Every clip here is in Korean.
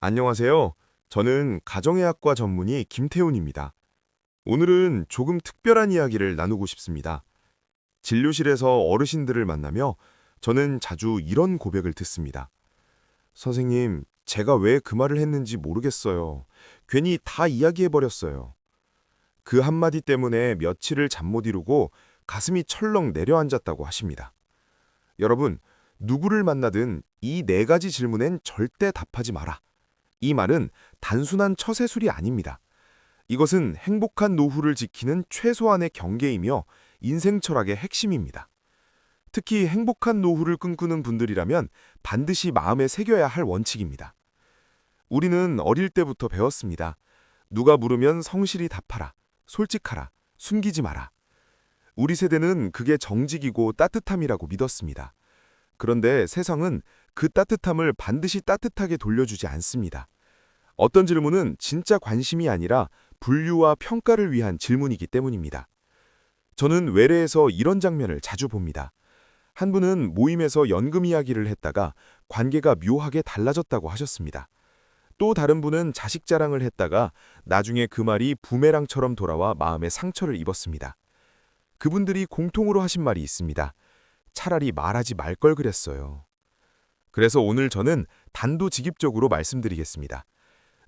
안녕하세요. 저는 가정의학과 전문의 김태훈입니다. 오늘은 조금 특별한 이야기를 나누고 싶습니다. 진료실에서 어르신들을 만나며 저는 자주 이런 고백을 듣습니다. 선생님, 제가 왜 그 말을 했는지 모르겠어요. 괜히 다 이야기해버렸어요. 그 한마디 때문에 며칠을 잠 못 이루고 가슴이 철렁 내려앉았다고 하십니다. 여러분, 누구를 만나든 이 네 가지 질문엔 절대 답하지 마라. 이 말은 단순한 처세술이 아닙니다. 이것은 행복한 노후를 지키는 최소한의 경계이며 인생 철학의 핵심입니다. 특히 행복한 노후를 꿈꾸는 분들이라면 반드시 마음에 새겨야 할 원칙입니다. 우리는 어릴 때부터 배웠습니다. 누가 물으면 성실히 답하라, 솔직하라, 숨기지 마라. 우리 세대는 그게 정직이고 따뜻함이라고 믿었습니다. 그런데 세상은 그 따뜻함을 반드시 따뜻하게 돌려주지 않습니다. 어떤 질문은 진짜 관심이 아니라 분류와 평가를 위한 질문이기 때문입니다. 저는 외래에서 이런 장면을 자주 봅니다. 한 분은 모임에서 연금 이야기를 했다가 관계가 묘하게 달라졌다고 하셨습니다. 또 다른 분은 자식 자랑을 했다가 나중에 그 말이 부메랑처럼 돌아와 마음에 상처를 입었습니다. 그분들이 공통으로 하신 말이 있습니다. 차라리 말하지 말 걸 그랬어요. 그래서 오늘 저는 단도직입적으로 말씀드리겠습니다.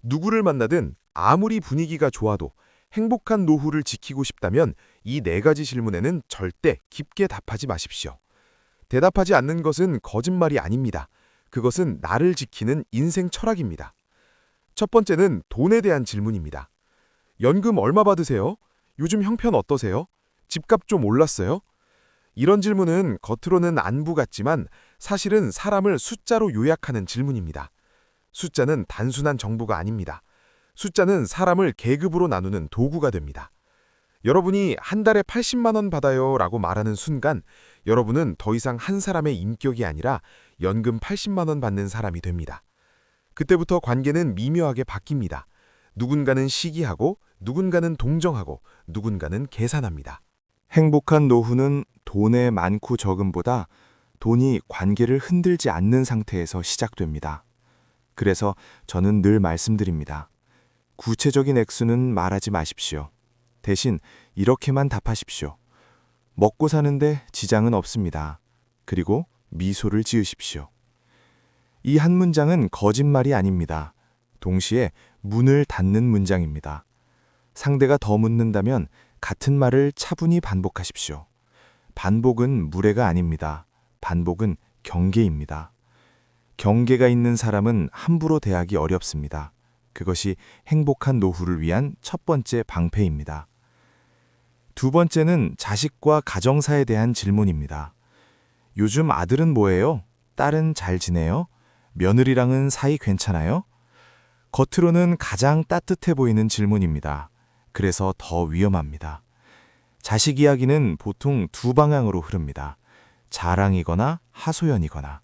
누구를 만나든 아무리 분위기가 좋아도 행복한 노후를 지키고 싶다면 이 네 가지 질문에는 절대 깊게 답하지 마십시오. 대답하지 않는 것은 거짓말이 아닙니다. 그것은 나를 지키는 인생 철학입니다. 첫 번째는 돈에 대한 질문입니다. 연금 얼마 받으세요? 요즘 형편 어떠세요? 집값 좀 올랐어요? 이런 질문은 겉으로는 안부 같지만 사실은 사람을 숫자로 요약하는 질문입니다. 숫자는 단순한 정보가 아닙니다. 숫자는 사람을 계급으로 나누는 도구가 됩니다. 여러분이 한 달에 80만 원 받아요 라고 말하는 순간 여러분은 더 이상 한 사람의 인격이 아니라 연금 80만 원 받는 사람이 됩니다. 그때부터 관계는 미묘하게 바뀝니다. 누군가는 시기하고 누군가는 동정하고 누군가는 계산합니다. 행복한 노후는 돈의 많고 적음보다 돈이 관계를 흔들지 않는 상태에서 시작됩니다. 그래서 저는 늘 말씀드립니다. 구체적인 액수는 말하지 마십시오. 대신 이렇게만 답하십시오. 먹고 사는데 지장은 없습니다. 그리고 미소를 지으십시오. 이 한 문장은 거짓말이 아닙니다. 동시에 문을 닫는 문장입니다. 상대가 더 묻는다면 같은 말을 차분히 반복하십시오. 반복은 무례가 아닙니다. 반복은 경계입니다. 경계가 있는 사람은 함부로 대하기 어렵습니다. 그것이 행복한 노후를 위한 첫 번째 방패입니다. 두 번째는 자식과 가정사에 대한 질문입니다. 요즘 아들은 뭐해요? 딸은 잘 지내요? 며느리랑은 사이 괜찮아요? 겉으로는 가장 따뜻해 보이는 질문입니다. 그래서 더 위험합니다. 자식 이야기는 보통 두 방향으로 흐릅니다. 자랑이거나 하소연이거나.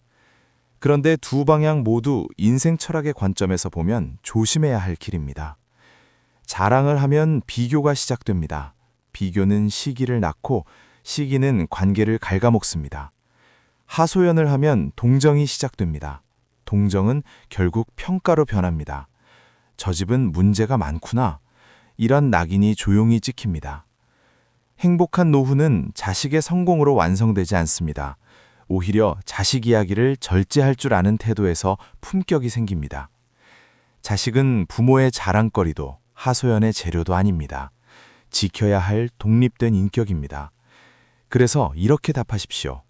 그런데 두 방향 모두 인생 철학의 관점에서 보면 조심해야 할 길입니다. 자랑을 하면 비교가 시작됩니다. 비교는 시기를 낳고 시기는 관계를 갉아먹습니다. 하소연을 하면 동정이 시작됩니다. 동정은 결국 평가로 변합니다. 저 집은 문제가 많구나. 이런 낙인이 조용히 찍힙니다. 행복한 노후는 자식의 성공으로 완성되지 않습니다. 오히려 자식 이야기를 절제할 줄 아는 태도에서 품격이 생깁니다. 자식은 부모의 자랑거리도 하소연의 재료도 아닙니다. 지켜야 할 독립된 인격입니다. 그래서 이렇게 답하십시오.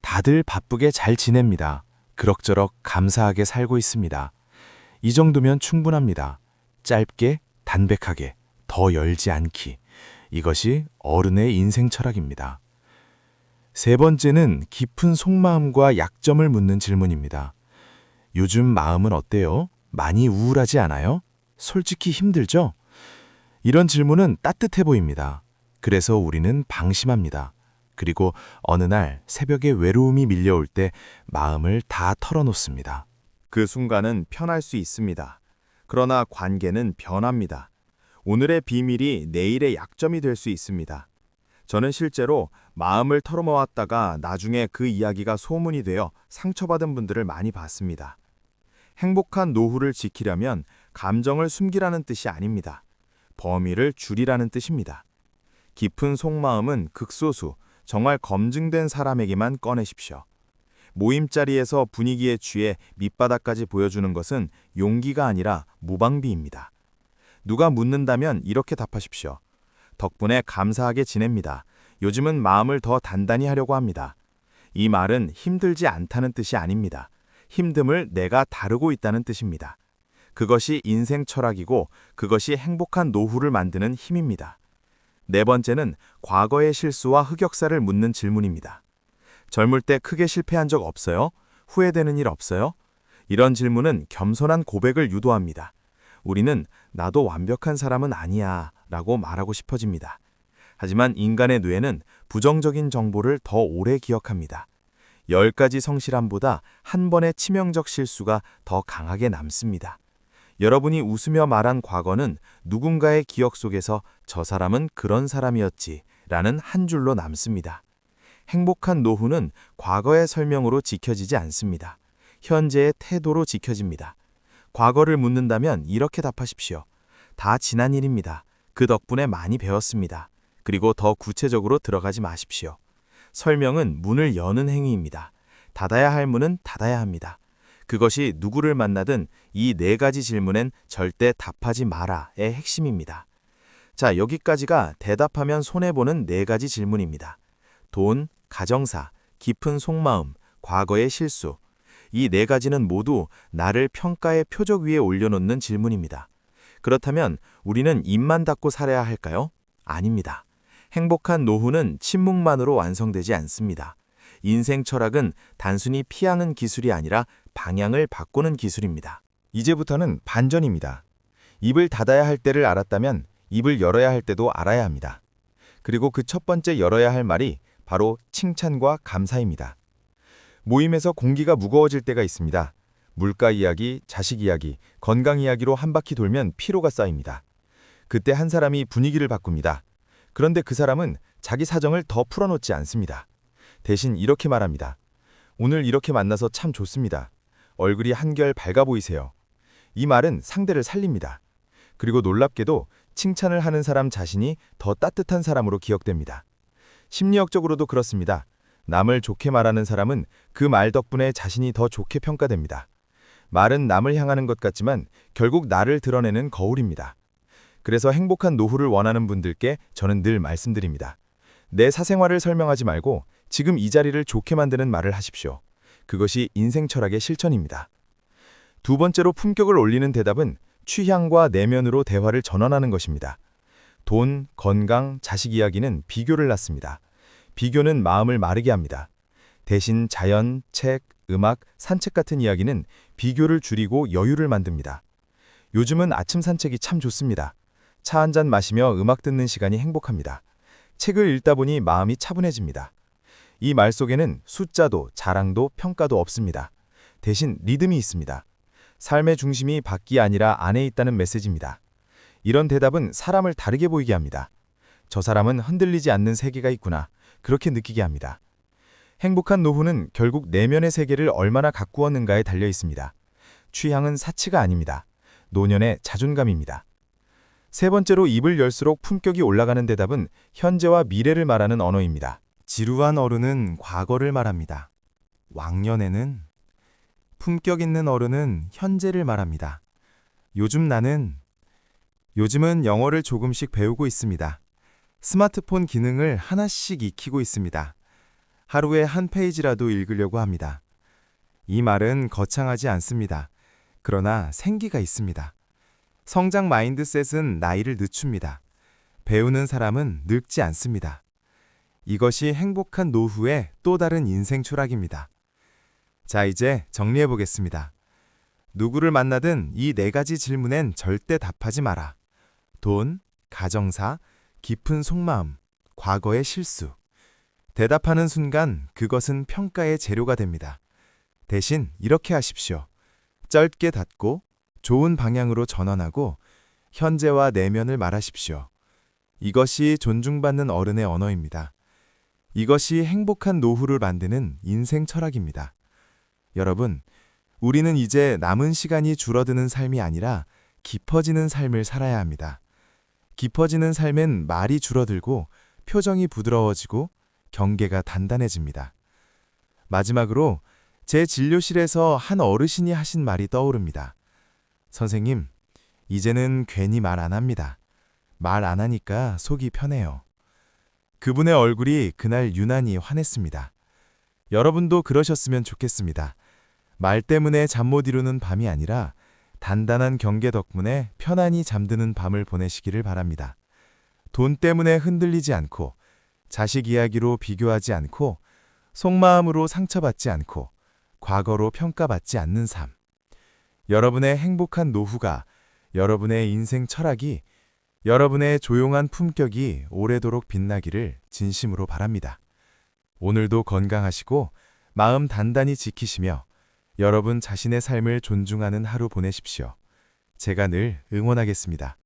다들 바쁘게 잘 지냅니다. 그럭저럭 감사하게 살고 있습니다. 이 정도면 충분합니다. 짧게, 담백하게, 더 열지 않기. 이것이 어른의 인생 철학입니다. 세 번째는 깊은 속마음과 약점을 묻는 질문입니다. 요즘 마음은 어때요? 많이 우울하지 않아요? 솔직히 힘들죠? 이런 질문은 따뜻해 보입니다. 그래서 우리는 방심합니다. 그리고 어느 날 새벽에 외로움이 밀려올 때 마음을 다 털어놓습니다. 그 순간은 편할 수 있습니다. 그러나 관계는 변합니다. 오늘의 비밀이 내일의 약점이 될 수 있습니다. 저는 실제로 마음을 털어놓았다가 나중에 그 이야기가 소문이 되어 상처받은 분들을 많이 봤습니다. 행복한 노후를 지키려면 감정을 숨기라는 뜻이 아닙니다. 범위를 줄이라는 뜻입니다. 깊은 속마음은 극소수, 정말 검증된 사람에게만 꺼내십시오. 모임 자리에서 분위기에 취해 밑바닥까지 보여주는 것은 용기가 아니라 무방비입니다. 누가 묻는다면 이렇게 답하십시오. 덕분에 감사하게 지냅니다. 요즘은 마음을 더 단단히 하려고 합니다. 이 말은 힘들지 않다는 뜻이 아닙니다. 힘듦을 내가 다루고 있다는 뜻입니다. 그것이 인생 철학이고 그것이 행복한 노후를 만드는 힘입니다. 네 번째는 과거의 실수와 흑역사를 묻는 질문입니다. 젊을 때 크게 실패한 적 없어요? 후회되는 일 없어요? 이런 질문은 겸손한 고백을 유도합니다. 우리는 나도 완벽한 사람은 아니야 라고 말하고 싶어집니다. 하지만 인간의 뇌는 부정적인 정보를 더 오래 기억합니다. 10가지 성실함보다 한 번의 치명적 실수가 더 강하게 남습니다. 여러분이 웃으며 말한 과거는 누군가의 기억 속에서 저 사람은 그런 사람이었지 라는 한 줄로 남습니다. 행복한 노후는 과거의 설명으로 지켜지지 않습니다. 현재의 태도로 지켜집니다. 과거를 묻는다면 이렇게 답하십시오. 다 지난 일입니다. 그 덕분에 많이 배웠습니다. 그리고 더 구체적으로 들어가지 마십시오. 설명은 문을 여는 행위입니다. 닫아야 할 문은 닫아야 합니다. 그것이 누구를 만나든 이 4가지 질문엔 절대 답하지 마라의 핵심입니다. 자, 여기까지가 대답하면 손해보는 4가지 질문입니다. 돈, 가정사, 깊은 속마음, 과거의 실수. 이 4가지는 모두 나를 평가의 표적 위에 올려놓는 질문입니다. 그렇다면 우리는 입만 닫고 살아야 할까요? 아닙니다. 행복한 노후는 침묵만으로 완성되지 않습니다. 인생 철학은 단순히 피하는 기술이 아니라 방향을 바꾸는 기술입니다. 이제부터는 반전입니다. 입을 닫아야 할 때를 알았다면 입을 열어야 할 때도 알아야 합니다. 그리고 그 첫 번째 열어야 할 말이 바로 칭찬과 감사입니다. 모임에서 공기가 무거워질 때가 있습니다. 물가 이야기, 자식 이야기, 건강 이야기로 한 바퀴 돌면 피로가 쌓입니다. 그때 한 사람이 분위기를 바꿉니다. 그런데 그 사람은 자기 사정을 더 풀어놓지 않습니다. 대신 이렇게 말합니다. 오늘 이렇게 만나서 참 좋습니다. 얼굴이 한결 밝아 보이세요. 이 말은 상대를 살립니다. 그리고 놀랍게도 칭찬을 하는 사람 자신이 더 따뜻한 사람으로 기억됩니다. 심리학적으로도 그렇습니다. 남을 좋게 말하는 사람은 그 말 덕분에 자신이 더 좋게 평가됩니다. 말은 남을 향하는 것 같지만 결국 나를 드러내는 거울입니다. 그래서 행복한 노후를 원하는 분들께 저는 늘 말씀드립니다. 내 사생활을 설명하지 말고 지금 이 자리를 좋게 만드는 말을 하십시오. 그것이 인생 철학의 실천입니다. 두 번째로 품격을 올리는 대답은 취향과 내면으로 대화를 전환하는 것입니다. 돈, 건강, 자식 이야기는 비교를 낳습니다. 비교는 마음을 마르게 합니다. 대신 자연, 책, 음악, 산책 같은 이야기는 비교를 줄이고 여유를 만듭니다. 요즘은 아침 산책이 참 좋습니다. 차 한 잔 마시며 음악 듣는 시간이 행복합니다. 책을 읽다 보니 마음이 차분해집니다. 이 말 속에는 숫자도 자랑도 평가도 없습니다. 대신 리듬이 있습니다. 삶의 중심이 밖이 아니라 안에 있다는 메시지입니다. 이런 대답은 사람을 다르게 보이게 합니다. 저 사람은 흔들리지 않는 세계가 있구나. 그렇게 느끼게 합니다. 행복한 노후는 결국 내면의 세계를 얼마나 가꾸었는가에 달려 있습니다. 취향은 사치가 아닙니다. 노년의 자존감입니다. 세 번째로 입을 열수록 품격이 올라가는 대답은 현재와 미래를 말하는 언어입니다. 지루한 어른은 과거를 말합니다. 왕년에는 품격 있는 어른은 현재를 말합니다. 요즘은 영어를 조금씩 배우고 있습니다. 스마트폰 기능을 하나씩 익히고 있습니다. 하루에 한 페이지라도 읽으려고 합니다. 이 말은 거창하지 않습니다. 그러나 생기가 있습니다. 성장 마인드셋은 나이를 늦춥니다. 배우는 사람은 늙지 않습니다. 이것이 행복한 노후의 또 다른 인생 철학입니다. 자, 이제 정리해 보겠습니다. 누구를 만나든 이 4가지 질문엔 절대 답하지 마라. 돈, 가정사, 깊은 속마음, 과거의 실수. 대답하는 순간 그것은 평가의 재료가 됩니다. 대신 이렇게 하십시오. 짧게 닫고 좋은 방향으로 전환하고 현재와 내면을 말하십시오. 이것이 존중받는 어른의 언어입니다. 이것이 행복한 노후를 만드는 인생 철학입니다. 여러분, 우리는 이제 남은 시간이 줄어드는 삶이 아니라 깊어지는 삶을 살아야 합니다. 깊어지는 삶엔 말이 줄어들고 표정이 부드러워지고 경계가 단단해집니다. 마지막으로 제 진료실에서 한 어르신이 하신 말이 떠오릅니다. 선생님, 이제는 괜히 말 안 합니다. 말 안 하니까 속이 편해요. 그분의 얼굴이 그날 유난히 환했습니다. 여러분도 그러셨으면 좋겠습니다. 말 때문에 잠 못 이루는 밤이 아니라 단단한 경계 덕분에 편안히 잠드는 밤을 보내시기를 바랍니다. 돈 때문에 흔들리지 않고, 자식 이야기로 비교하지 않고, 속마음으로 상처받지 않고, 과거로 평가받지 않는 삶. 여러분의 행복한 노후가, 여러분의 인생 철학이, 여러분의 조용한 품격이 오래도록 빛나기를 진심으로 바랍니다. 오늘도 건강하시고 마음 단단히 지키시며 여러분 자신의 삶을 존중하는 하루 보내십시오. 제가 늘 응원하겠습니다.